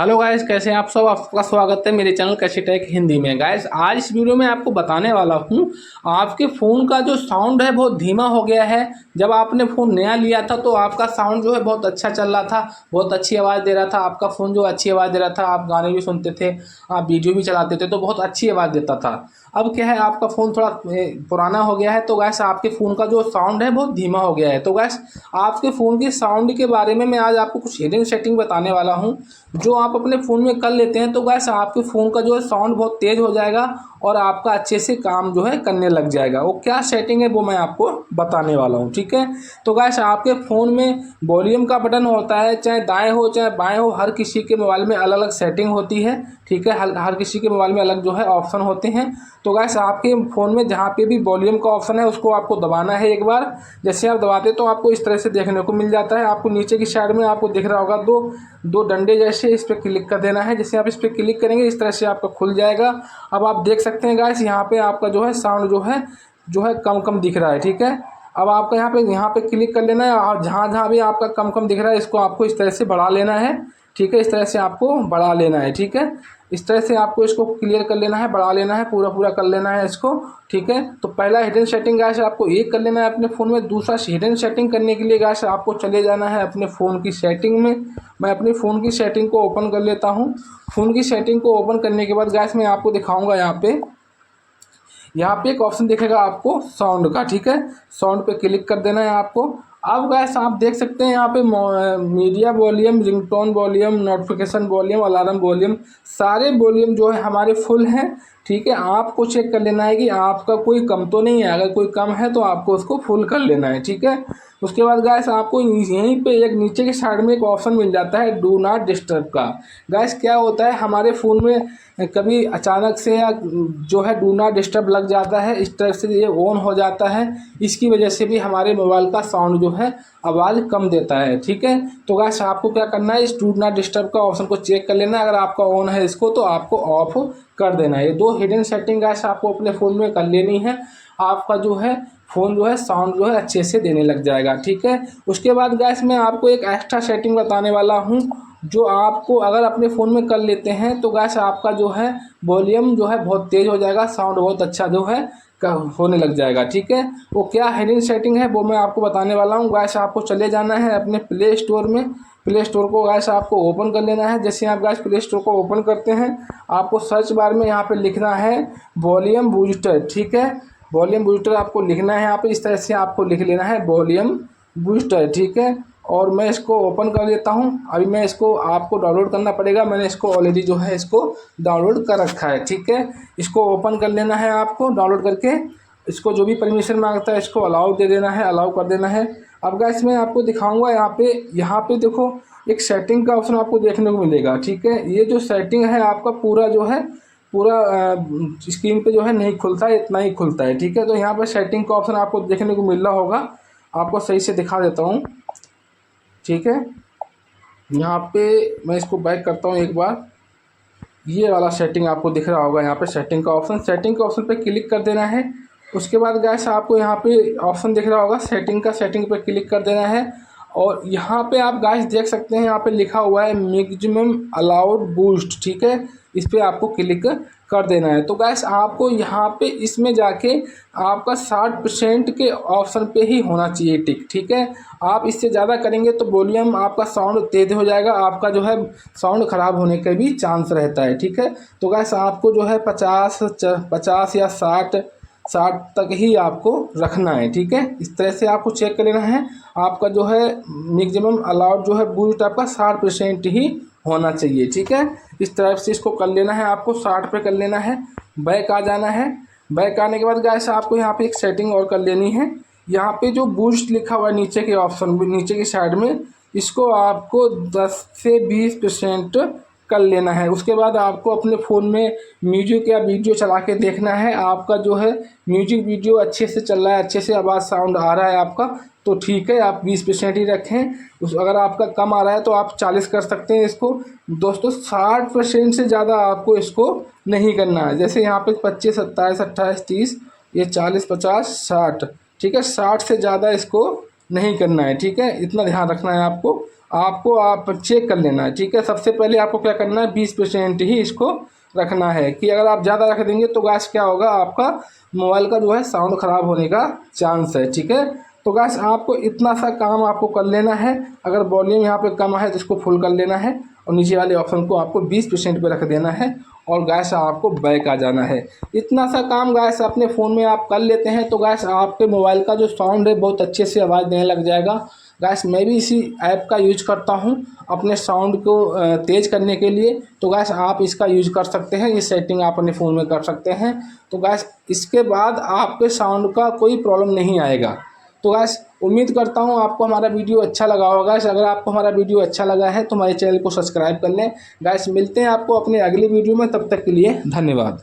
Hello guys, कैसे हैं आप सब। आपका स्वागत है मेरे चैनल कैशी टेक हिंदी में। गाइस आज इस वीडियो में आपको बताने वाला हूं, आपके फ़ोन का जो साउंड है बहुत धीमा हो गया है। जब आपने फ़ोन नया लिया था तो आपका साउंड जो है बहुत अच्छा चल रहा था, बहुत अच्छी आवाज़ दे रहा था। आपका फ़ोन जो अच्छी आवाज़ दे रहा था, आप गाने भी सुनते थे, आप वीडियो भी चलाते थे तो बहुत अच्छी आवाज़ देता था। अब क्या है, आपका फ़ोन थोड़ा पुराना हो गया है तो गैस आपके फ़ोन का जो साउंड है बहुत धीमा हो गया है। तो गैस आपके फ़ोन की साउंड के बारे में मैं आज आपको कुछ हिडन सेटिंग बताने वाला हूं, जो आप अपने फ़ोन में कर लेते हैं तो गैस आपके फ़ोन का जो है साउंड बहुत तेज़ हो जाएगा और आपका अच्छे से काम जो है करने लग जाएगा। वो क्या सेटिंग है वो मैं आपको बताने वाला हूँ, ठीक है। तो गैस आपके फ़ोन में वॉल्यूम का बटन होता है, चाहे दाएं हो चाहे बाएं हो, हर किसी के मोबाइल में अलग अलग सेटिंग होती है, ठीक है। हर किसी के मोबाइल में अलग जो है ऑप्शन होते हैं। तो गैस आपके फ़ोन में जहाँ पे भी वॉल्यूम का ऑप्शन है उसको आपको दबाना है एक बार। जैसे आप दबाते तो आपको इस तरह से देखने को मिल जाता है। आपको नीचे की साइड में आपको दिख रहा होगा दो दो डंडे जैसे, इस पर क्लिक कर देना है। जैसे आप इस पर क्लिक करेंगे इस तरह से आपका खुल जाएगा। अब आप देख सकते हैं गाइस, यहाँ पे आपका जो है साउंड जो है कम कम दिख रहा है, ठीक है। अब आपको यहाँ पे क्लिक कर लेना है और जहाँ जहाँ भी आपका कम कम दिख रहा है इसको आपको इस तरह से बढ़ा लेना है, ठीक है। इस तरह से आपको बढ़ा लेना है, ठीक है। इस तरह से आपको इसको क्लियर कर लेना है, बढ़ा लेना है, पूरा पूरा कर लेना है इसको, ठीक है। तो पहला हिडन सेटिंग गाइस आपको एक कर लेना है अपने फ़ोन में। दूसरा हिडन सेटिंग करने के लिए गाइस आपको चले जाना है अपने फ़ोन की सेटिंग में। मैं अपने फ़ोन की सेटिंग को ओपन कर लेता हूँ। फ़ोन की सेटिंग को ओपन करने के बाद गाइस मैं आपको दिखाऊंगा, यहाँ पे एक ऑप्शन दिखेगा आपको साउंड का, ठीक है। साउंड पे क्लिक कर देना है आपको। अब गैस आप देख सकते हैं यहाँ पे media volume, ringtone volume, notification volume, alarm volume, सारे वॉल्यूम जो है हमारे फुल हैं, ठीक है। आपको चेक कर लेना है कि आपका कोई कम तो नहीं है। अगर कोई कम है तो आपको उसको फुल कर लेना है, ठीक है। उसके बाद गैस आपको यहीं पे एक नीचे के साइड में एक ऑप्शन मिल जाता है डू नॉट डिस्टर्ब का। गैस क्या होता है, हमारे फ़ोन में कभी अचानक से या जो है डू नॉट डिस्टर्ब लग जाता है, इस तरह से ये ऑन हो जाता है। इसकी वजह से भी हमारे मोबाइल का साउंड जो है आवाज़ कम देता है, ठीक है। तो गैस आपको क्या करना है, इस डू नॉट डिस्टर्ब का ऑप्शन को चेक कर लेना है। अगर आपका ऑन है इसको तो आपको ऑफ कर देना है। ये दो हिडन सेटिंग गैस आपको अपने फ़ोन में कर लेनी है। आपका जो है फ़ोन जो है साउंड जो है अच्छे से देने लग जाएगा, ठीक है। उसके बाद गैस मैं आपको एक एक्स्ट्रा सेटिंग बताने वाला हूँ, जो आपको अगर अपने फ़ोन में कर लेते हैं तो गैस आपका जो है वॉल्यूम जो है बहुत तेज़ हो जाएगा, साउंड बहुत अच्छा जो है होने लग जाएगा, ठीक है। वो क्या हिडन सेटिंग है वो मैं आपको बताने वाला हूँ। गैस आपको चले जाना है अपने प्ले स्टोर में। प्ले स्टोर को गैस आपको ओपन कर लेना है। जैसे आप गैस प्ले स्टोर को ओपन करते हैं आपको सर्च बार में यहाँ पे लिखना है वॉल्यूम बूस्टर, ठीक है। वॉल्यूम बूस्टर आपको लिखना है यहाँ पे, इस तरह से आपको लिख लेना है वॉल्यूम बूस्टर, ठीक है। और मैं इसको ओपन कर लेता हूँ। अभी मैं इसको आपको डाउनलोड करना पड़ेगा, मैंने इसको ऑलरेडी जो है इसको डाउनलोड कर रखा है, ठीक है। इसको ओपन कर लेना है आपको डाउनलोड करके। इसको जो भी परमिशन मांगता है इसको अलाउ दे देना है, अलाउ कर देना है। अब गाइस मैं आपको दिखाऊंगा यहाँ पे देखो एक सेटिंग का ऑप्शन आपको देखने को मिलेगा, ठीक है। ये जो सेटिंग है आपका पूरा जो है पूरा स्क्रीन पे जो है नहीं खुलता है, इतना ही खुलता है, ठीक है। तो यहाँ पर सेटिंग का ऑप्शन आपको देखने को मिल रहा होगा, आपको सही से दिखा देता हूँ, ठीक है। यहाँ पे मैं इसको बैक करता हूँ एक बार। ये वाला सेटिंग आपको दिख रहा होगा, यहाँ पे सेटिंग का ऑप्शन, सेटिंग के ऑप्शन पे क्लिक कर देना है। उसके बाद गैस आपको यहाँ पे ऑप्शन दिख रहा होगा सेटिंग का, सेटिंग पे क्लिक कर देना है। और यहाँ पे आप गैस देख सकते हैं यहाँ पे लिखा हुआ है मैक्सिमम अलाउड बूस्ट, ठीक है। इस पर आपको क्लिक कर देना है। तो गैस आपको यहाँ पे इसमें जाके आपका 60% के ऑप्शन पे ही होना चाहिए टिक, ठीक है। आप इससे ज़्यादा करेंगे तो वॉल्यूम आपका साउंड तेज हो जाएगा, आपका जो है साउंड ख़राब होने का भी चांस रहता है, ठीक है। तो गैस आपको जो है 50 या 60 तक ही आपको रखना है, ठीक है। इस तरह से आपको चेक कर लेना है। आपका जो है मैक्सिमम अलाउड जो है बूस्ट आपका 60% ही होना चाहिए, ठीक है। इस तरह से इसको कर लेना है, आपको 60 पे कर लेना है। बैक आ जाना है। बैक आने के बाद गाइस आपको यहाँ पे एक सेटिंग और कर लेनी है। यहाँ पे जो बूस्ट लिखा हुआ है नीचे के ऑप्शन नीचे की साइड में, इसको आपको 10 से 20% कर लेना है। उसके बाद आपको अपने फ़ोन में म्यूजिक या वीडियो चला के देखना है। आपका जो है म्यूजिक वीडियो अच्छे से चल रहा है, अच्छे से आवाज़ साउंड आ रहा है आपका, तो ठीक है, आप 20% ही रखें। अगर आपका कम आ रहा है तो आप 40 कर सकते हैं इसको। दोस्तों 60% से ज़्यादा आपको इसको नहीं करना है। जैसे यहाँ पे 25, 27, 28, 30, ये 40, 50, 60, ठीक है। 60 से ज़्यादा इसको नहीं करना है, ठीक है। इतना ध्यान रखना है आपको आप चेक कर लेना है, ठीक है। सबसे पहले आपको क्या करना है, 20% ही इसको रखना है, कि अगर आप ज़्यादा रख देंगे तो गैस क्या होगा, आपका मोबाइल का जो है साउंड ख़राब होने का चांस है, ठीक है। तो गैस आपको इतना सा काम आपको कर लेना है। अगर वॉल्यूम यहाँ पे कम है तो इसको फुल कर लेना है और नीचे वाले ऑप्शन को आपको 20% पे रख देना है और गैस आपको बैक आ जाना है। इतना सा काम गैस अपने फ़ोन में आप कर लेते हैं तो गैस आपके मोबाइल का जो साउंड है बहुत अच्छे से आवाज़ देने लग जाएगा। गैस मैं भी इसी ऐप का यूज करता हूँ अपने साउंड को तेज़ करने के लिए, तो गैस आप इसका यूज कर सकते हैं, ये सेटिंग आप अपने फ़ोन में कर सकते हैं। तो गैस इसके बाद आपके साउंड का कोई प्रॉब्लम नहीं आएगा। तो गैस उम्मीद करता हूँ आपको हमारा वीडियो अच्छा लगा होगा। अगर आपको हमारा वीडियो अच्छा लगा है तो हमारे चैनल को सब्सक्राइब कर लें। गैस मिलते हैं आपको अपने अगली वीडियो में, तब तक के लिए धन्यवाद।